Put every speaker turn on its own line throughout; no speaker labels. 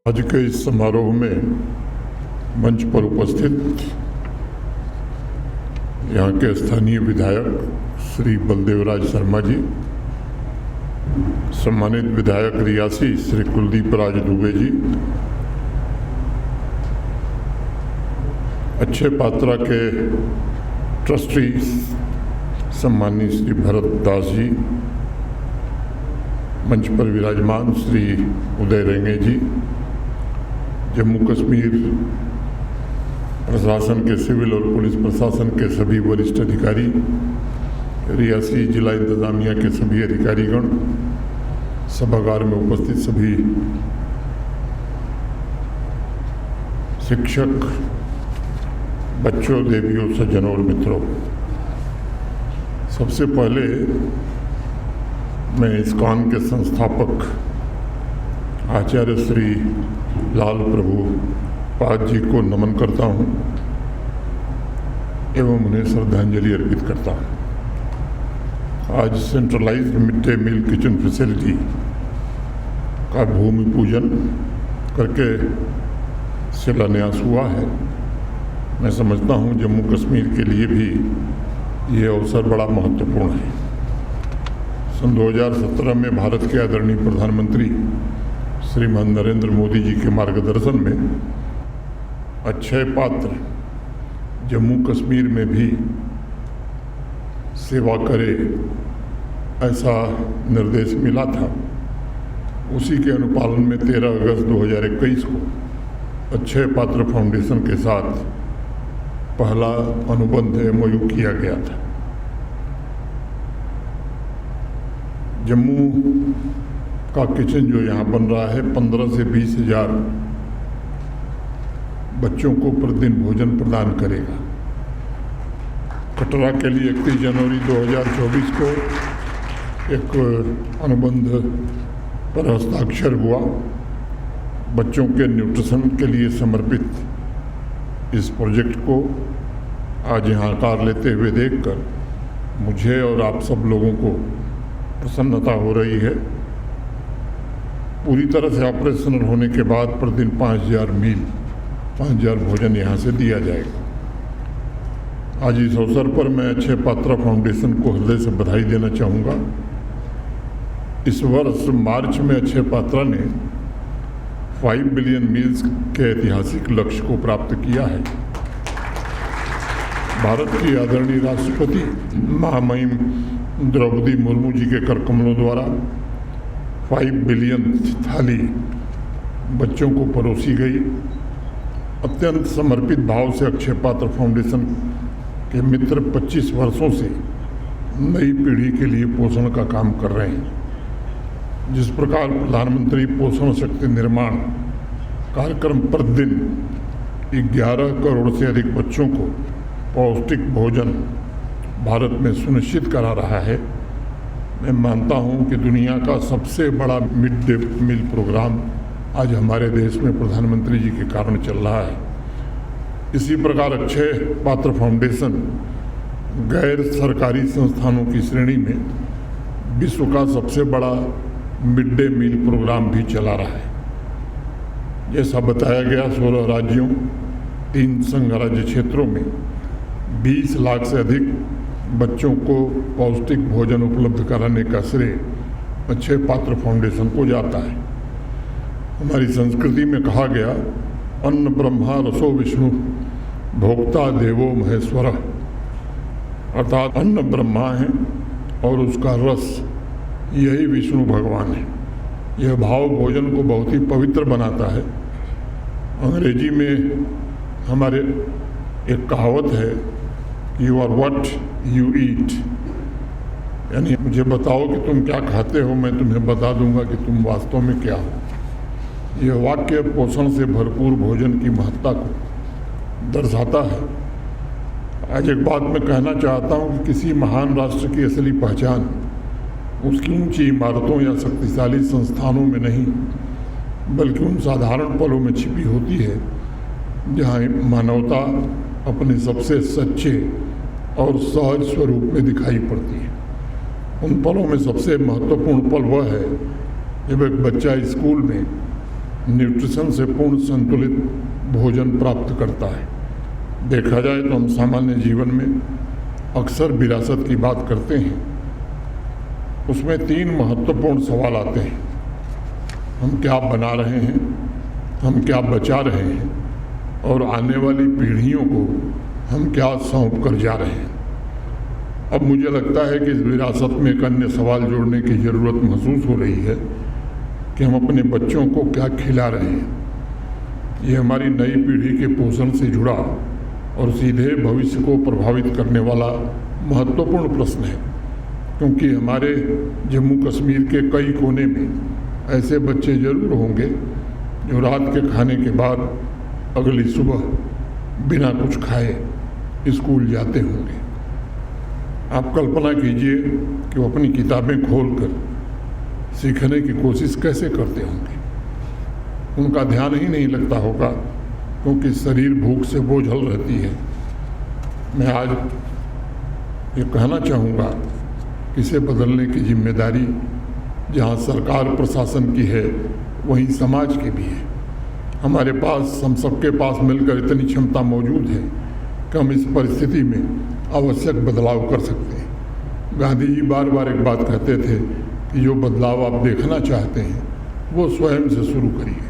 आज के इस समारोह में मंच पर उपस्थित यहाँ के स्थानीय विधायक श्री बलदेवराज शर्मा जी, सम्मानित विधायक रियासी श्री कुलदीप राज दुबे जी, अच्छे पात्रा के ट्रस्टी सम्मानीय श्री भरत दास जी, मंच पर विराजमान श्री उदय रेंगे जी, जम्मू कश्मीर प्रशासन के सिविल और पुलिस प्रशासन के सभी वरिष्ठ अधिकारी, रियासी जिला इंतजामिया के सभी अधिकारीगण, सभागार में उपस्थित सभी शिक्षक, बच्चों, देवियों, सज्जनों और मित्रों, सबसे पहले मैं इस्कॉन के संस्थापक आचार्य श्री लाल प्रभुपाद जी को नमन करता हूँ एवं उन्हें श्रद्धांजलि अर्पित करता हूँ। आज centralised mid day meal kitchen facility का भूमि पूजन करके शिलान्यास हुआ है। मैं समझता हूँ जम्मू कश्मीर के लिए भी ये अवसर बड़ा महत्वपूर्ण है। सन 2017 में भारत के आदरणीय प्रधानमंत्री श्रीमान नरेंद्र मोदी जी के मार्गदर्शन में अक्षय पात्र जम्मू कश्मीर में भी सेवा करे ऐसा निर्देश मिला था। उसी के अनुपालन में 13 अगस्त 2021 को अक्षय पात्र फाउंडेशन के साथ पहला अनुबंध MOU किया गया था। जम्मू का किचन जो यहाँ बन रहा है 15 से 20 हज़ार बच्चों को प्रतिदिन भोजन प्रदान करेगा। कटरा के लिए 31 जनवरी 2024 को एक अनुबंध पर हस्ताक्षर हुआ। बच्चों के न्यूट्रिशन के लिए समर्पित इस प्रोजेक्ट को आज यहाँ आकार लेते हुए देखकर मुझे और आप सब लोगों को प्रसन्नता हो रही है। पूरी तरह से ऑपरेशनल होने के बाद प्रतिदिन 5000 भोजन यहाँ से दिया जाएगा। आज इस अवसर पर मैं अक्षय पात्रा फाउंडेशन को हृदय से बधाई देना चाहूँगा। इस वर्ष मार्च में अक्षय पात्रा ने 5 बिलियन मील्स के ऐतिहासिक लक्ष्य को प्राप्त किया है। भारत की आदरणीय राष्ट्रपति महामहिम द्रौपदी मुर्मू जी के कर कमलों द्वारा 5 बिलियन थाली बच्चों को परोसी गई। अत्यंत समर्पित भाव से अक्षय पात्र फाउंडेशन के मित्र 25 वर्षों से नई पीढ़ी के लिए पोषण का काम कर रहे हैं। जिस प्रकार प्रधानमंत्री पोषण शक्ति निर्माण कार्यक्रम प्रतिदिन 11 करोड़ से अधिक बच्चों को पौष्टिक भोजन भारत में सुनिश्चित करा रहा है, मैं मानता हूं कि दुनिया का सबसे बड़ा मिड डे मील प्रोग्राम आज हमारे देश में प्रधानमंत्री जी के कारण चल रहा है। इसी प्रकार अक्षय पात्र फाउंडेशन गैर सरकारी संस्थानों की श्रेणी में विश्व का सबसे बड़ा मिड डे मील प्रोग्राम भी चला रहा है। जैसा बताया गया 16 राज्यों 3 संघ राज्य क्षेत्रों में 20 लाख से अधिक बच्चों को पौष्टिक भोजन उपलब्ध कराने का श्रेय अक्षय पात्र फाउंडेशन को जाता है। हमारी संस्कृति में कहा गया अन्न ब्रह्मा रसो विष्णु भोक्ता देवो महेश्वर, अर्थात अन्न ब्रह्मा है और उसका रस यही विष्णु भगवान है। यह भाव भोजन को बहुत ही पवित्र बनाता है। अंग्रेजी में हमारे एक कहावत है, you are what you eat, यानी मुझे बताओ कि तुम क्या खाते हो, मैं तुम्हें बता दूंगा कि तुम वास्तव में क्या हो। यह वाक्य पोषण से भरपूर भोजन की महत्ता को दर्शाता है। आज एक बात मैं कहना चाहता हूँ कि किसी महान राष्ट्र की असली पहचान उसकी ऊंची इमारतों या शक्तिशाली संस्थानों में नहीं, बल्कि उन साधारण पलों में छिपी होती है जहाँ मानवता अपने सबसे सच्चे और सहज स्वरूप में दिखाई पड़ती है। उन पलों में सबसे महत्वपूर्ण पल वह है जब एक बच्चा स्कूल में न्यूट्रिशन से पूर्ण संतुलित भोजन प्राप्त करता है। देखा जाए तो हम सामान्य जीवन में अक्सर विरासत की बात करते हैं। उसमें 3 महत्वपूर्ण सवाल आते हैं। हम क्या बना रहे हैं, हम क्या बचा रहे हैं और आने वाली पीढ़ियों को हम क्या सौंप कर जा रहे हैं। अब मुझे लगता है कि इस विरासत में एक अन्य सवाल जोड़ने की ज़रूरत महसूस हो रही है कि हम अपने बच्चों को क्या खिला रहे हैं। ये हमारी नई पीढ़ी के पोषण से जुड़ा और सीधे भविष्य को प्रभावित करने वाला महत्वपूर्ण प्रश्न है, क्योंकि हमारे जम्मू कश्मीर के कई कोने में ऐसे बच्चे ज़रूर होंगे जो रात के खाने के बाद अगली सुबह बिना कुछ खाए स्कूल जाते होंगे। आप कल्पना कीजिए कि वो अपनी किताबें खोलकर सीखने की कोशिश कैसे करते होंगे। उनका ध्यान ही नहीं लगता होगा, क्योंकि शरीर भूख से बोझल रहती है। मैं आज ये कहना चाहूँगा कि इसे बदलने की जिम्मेदारी जहाँ सरकार प्रशासन की है, वहीं समाज की भी है। हमारे पास, हम सबके पास मिलकर इतनी क्षमता मौजूद है कि हम इस परिस्थिति में आवश्यक बदलाव कर सकते हैं। गांधी जी बार बार एक बात कहते थे कि जो बदलाव आप देखना चाहते हैं वो स्वयं से शुरू करिए।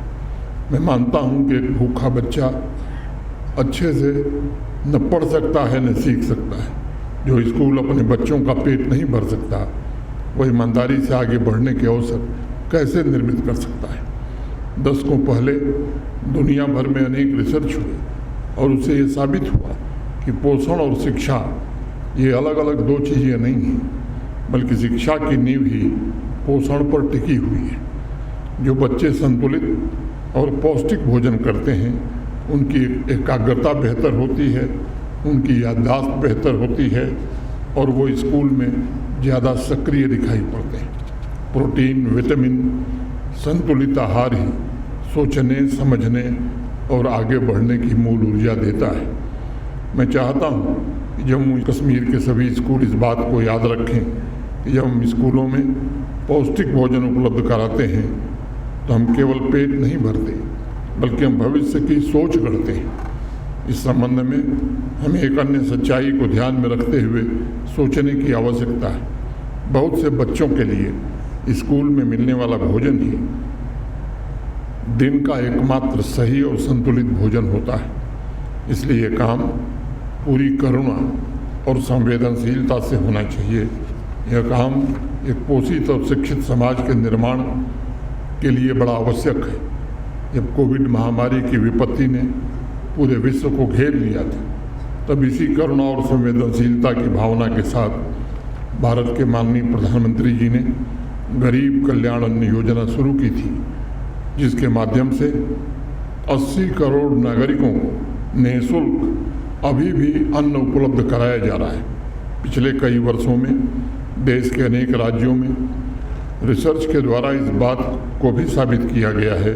मैं मानता हूँ कि एक भूखा बच्चा अच्छे से न पढ़ सकता है न सीख सकता है। जो स्कूल अपने बच्चों का पेट नहीं भर सकता, वो ईमानदारी से आगे बढ़ने के अवसर कैसे निर्मित कर सकता है। दशकों पहले दुनिया भर में अनेक रिसर्च हुए और उससे ये साबित हुआ कि पोषण और शिक्षा ये अलग अलग 2 चीज़ें नहीं हैं, बल्कि शिक्षा की नींव ही पोषण पर टिकी हुई है। जो बच्चे संतुलित और पौष्टिक भोजन करते हैं, उनकी एकाग्रता बेहतर होती है, उनकी याददाश्त बेहतर होती है और वो स्कूल में ज़्यादा सक्रिय दिखाई पड़ते हैं। प्रोटीन, विटामिन, संतुलित आहार ही सोचने, समझने और आगे बढ़ने की मूल ऊर्जा देता है। मैं चाहता हूँ कि जम्मू कश्मीर के सभी स्कूल इस बात को याद रखें कि जब हम स्कूलों में पौष्टिक भोजन उपलब्ध कराते हैं तो हम केवल पेट नहीं भरते, बल्कि हम भविष्य की सोच गढ़ते हैं। इस संबंध में हमें एक अन्य सच्चाई को ध्यान में रखते हुए सोचने की आवश्यकता है। बहुत से बच्चों के लिए स्कूल में मिलने वाला भोजन ही दिन का एकमात्र सही और संतुलित भोजन होता है। इसलिए ये काम पूरी करुणा और संवेदनशीलता से होना चाहिए। यह काम एक पोषित और शिक्षित समाज के निर्माण के लिए बड़ा आवश्यक है। जब कोविड महामारी की विपत्ति ने पूरे विश्व को घेर लिया था, तब इसी करुणा और संवेदनशीलता की भावना के साथ भारत के माननीय प्रधानमंत्री जी ने गरीब कल्याण अन्न योजना शुरू की थी, जिसके माध्यम से 80 करोड़ नागरिकों को निःशुल्क अभी भी अन्न उपलब्ध कराया जा रहा है। पिछले कई वर्षों में देश के अनेक राज्यों में रिसर्च के द्वारा इस बात को भी साबित किया गया है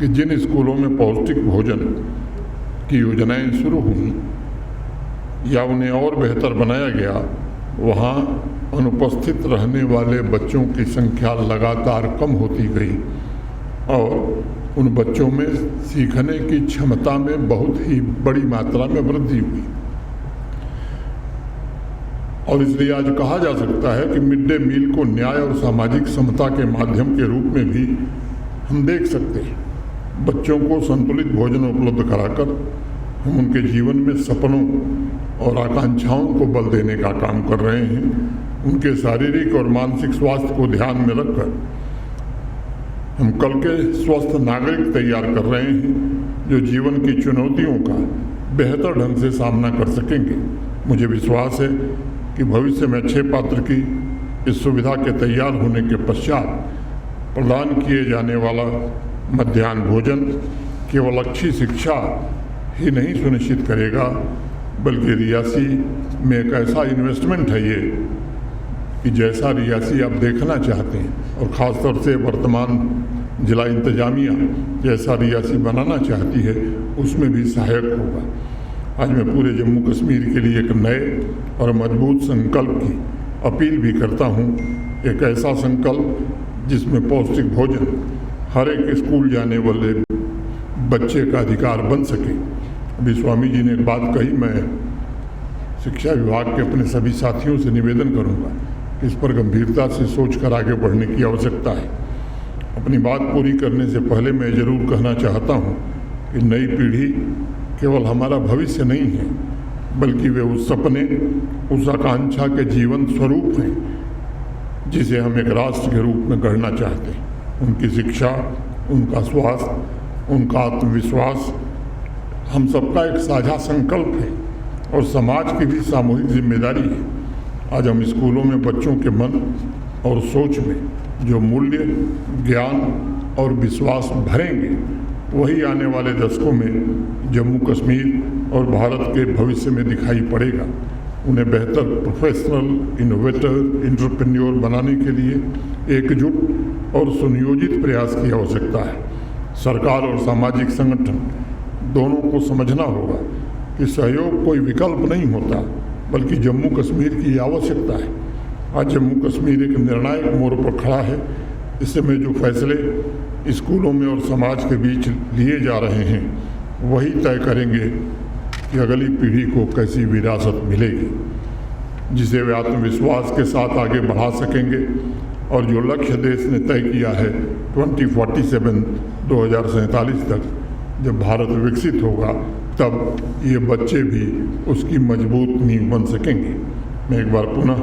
कि जिन स्कूलों में पौष्टिक भोजन की योजनाएं शुरू हुई या उन्हें और बेहतर बनाया गया, वहाँ अनुपस्थित रहने वाले बच्चों की संख्या लगातार कम होती गई और उन बच्चों में सीखने की क्षमता में बहुत ही बड़ी मात्रा में वृद्धि हुई। और इसलिए आज कहा जा सकता है कि मिड डे मील को न्याय और सामाजिक समता के माध्यम के रूप में भी हम देख सकते हैं। बच्चों को संतुलित भोजन उपलब्ध कराकर हम उनके जीवन में सपनों और आकांक्षाओं को बल देने का काम कर रहे हैं। उनके शारीरिक और मानसिक स्वास्थ्य को ध्यान में रखकर हम कल के स्वस्थ नागरिक तैयार कर रहे हैं, जो जीवन की चुनौतियों का बेहतर ढंग से सामना कर सकेंगे। मुझे विश्वास है कि भविष्य में अच्छे पात्र की इस सुविधा के तैयार होने के पश्चात प्रदान किए जाने वाला मध्याह्न भोजन केवल अच्छी शिक्षा ही नहीं सुनिश्चित करेगा, बल्कि रियासी में एक ऐसा इन्वेस्टमेंट है ये कि जैसा रियासी आप देखना चाहते हैं और ख़ासतौर से वर्तमान जिला इंतजामिया जैसा रियासी बनाना चाहती है, उसमें भी सहायक होगा। आज मैं पूरे जम्मू कश्मीर के लिए एक नए और मजबूत संकल्प की अपील भी करता हूँ। एक ऐसा संकल्प जिसमें पौष्टिक भोजन हर एक स्कूल जाने वाले बच्चे का अधिकार बन सके। अभी स्वामी जी ने एक बात कही, मैं शिक्षा विभाग के अपने सभी साथियों से निवेदन करूंगा कि इस पर गंभीरता से सोचकर आगे बढ़ने की आवश्यकता है। अपनी बात पूरी करने से पहले मैं ज़रूर कहना चाहता हूं कि नई पीढ़ी केवल हमारा भविष्य नहीं है, बल्कि वे उस सपने, उस आकांक्षा के जीवन स्वरूप हैं जिसे हम एक राष्ट्र के रूप में गढ़ना चाहते हैं। उनकी शिक्षा, उनका स्वास्थ्य, उनका आत्मविश्वास हम सबका एक साझा संकल्प है और समाज की भी सामूहिक जिम्मेदारी है। आज हम स्कूलों में बच्चों के मन और सोच में जो मूल्य, ज्ञान और विश्वास भरेंगे, वही आने वाले दशकों में जम्मू कश्मीर और भारत के भविष्य में दिखाई पड़ेगा। उन्हें बेहतर प्रोफेशनल, इनोवेटर, एंटरप्रेन्योर बनाने के लिए एकजुट और सुनियोजित प्रयास की आवश्यकता है। सरकार और सामाजिक संगठन दोनों को समझना होगा कि सहयोग कोई विकल्प नहीं होता, बल्कि जम्मू कश्मीर की आवश्यकता है। आज जम्मू कश्मीर एक निर्णायक मोड़ पर खड़ा है। इस समय जो फैसले स्कूलों में और समाज के बीच लिए जा रहे हैं, वही तय करेंगे कि अगली पीढ़ी को कैसी विरासत मिलेगी, जिसे वे आत्मविश्वास के साथ आगे बढ़ा सकेंगे। और जो लक्ष्य देश ने तय किया है 2047 तक, जब भारत विकसित होगा, तब ये बच्चे भी उसकी मजबूत नींव बन सकेंगे। मैं एक बार पुनः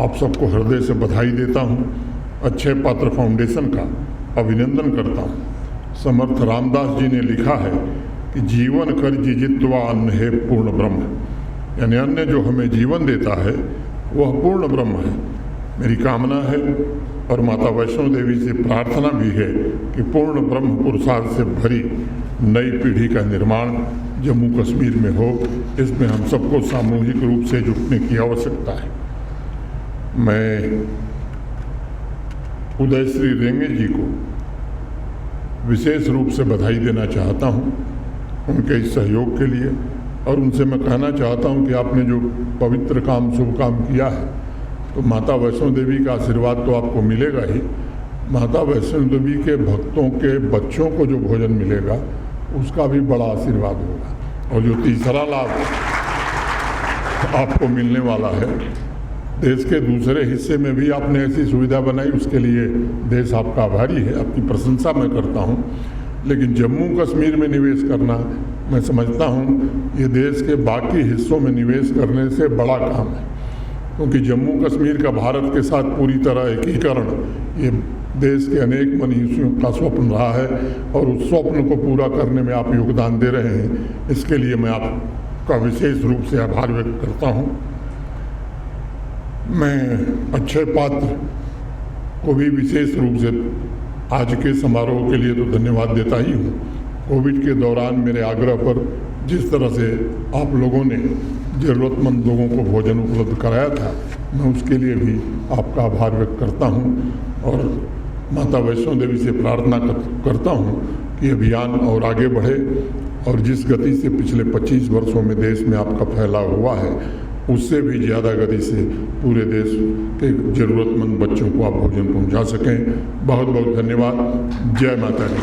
आप सबको हृदय से बधाई देता हूँ। अक्षय पात्र फाउंडेशन का अभिनंदन करता हूँ। समर्थ रामदास जी ने लिखा है कि जीवन कर जिजित्वा अन्न है पूर्ण ब्रह्म, यानी अन्न जो हमें जीवन देता है वह पूर्ण ब्रह्म है। मेरी कामना है और माता वैष्णो देवी से प्रार्थना भी है कि पूर्ण ब्रह्म पुरुषार्थ से भरी नई पीढ़ी का निर्माण जम्मू कश्मीर में हो। इसमें हम सबको सामूहिक रूप से जुटने की आवश्यकता है। मैं उदय श्री रेंगे जी को विशेष रूप से बधाई देना चाहता हूं उनके इस सहयोग के लिए, और उनसे मैं कहना चाहता हूं कि आपने जो पवित्र काम, शुभ काम किया है, तो माता वैष्णो देवी का आशीर्वाद तो आपको मिलेगा ही। माता वैष्णो देवी के भक्तों के बच्चों को जो भोजन मिलेगा, उसका भी बड़ा आशीर्वाद होगा। और जो तीसरा लाभ आपको मिलने वाला है, देश के दूसरे हिस्से में भी आपने ऐसी सुविधा बनाई, उसके लिए देश आपका आभारी है। आपकी प्रशंसा मैं करता हूं। लेकिन जम्मू कश्मीर में निवेश करना, मैं समझता हूं, ये देश के बाकी हिस्सों में निवेश करने से बड़ा काम है, क्योंकि जम्मू कश्मीर का भारत के साथ पूरी तरह एकीकरण ये देश के अनेक मनीषियों का स्वप्न रहा है, और उस स्वप्न को पूरा करने में आप योगदान दे रहे हैं। इसके लिए मैं आपका विशेष रूप से आभार व्यक्त करता हूं। मैं अक्षय पात्र को भी विशेष रूप से आज के समारोह के लिए तो धन्यवाद देता ही हूँ। कोविड के दौरान मेरे आग्रह पर जिस तरह से आप लोगों ने ज़रूरतमंद लोगों को भोजन उपलब्ध कराया था, मैं उसके लिए भी आपका आभार व्यक्त करता हूँ। और माता वैष्णो देवी से प्रार्थना करता हूँ कि अभियान और आगे बढ़े, और जिस गति से पिछले 25 वर्षों में देश में आपका फैलाव हुआ है, उससे भी ज़्यादा गति से पूरे देश के ज़रूरतमंद बच्चों को आप भोजन पहुंचा सकें। बहुत बहुत धन्यवाद। जय माता दी।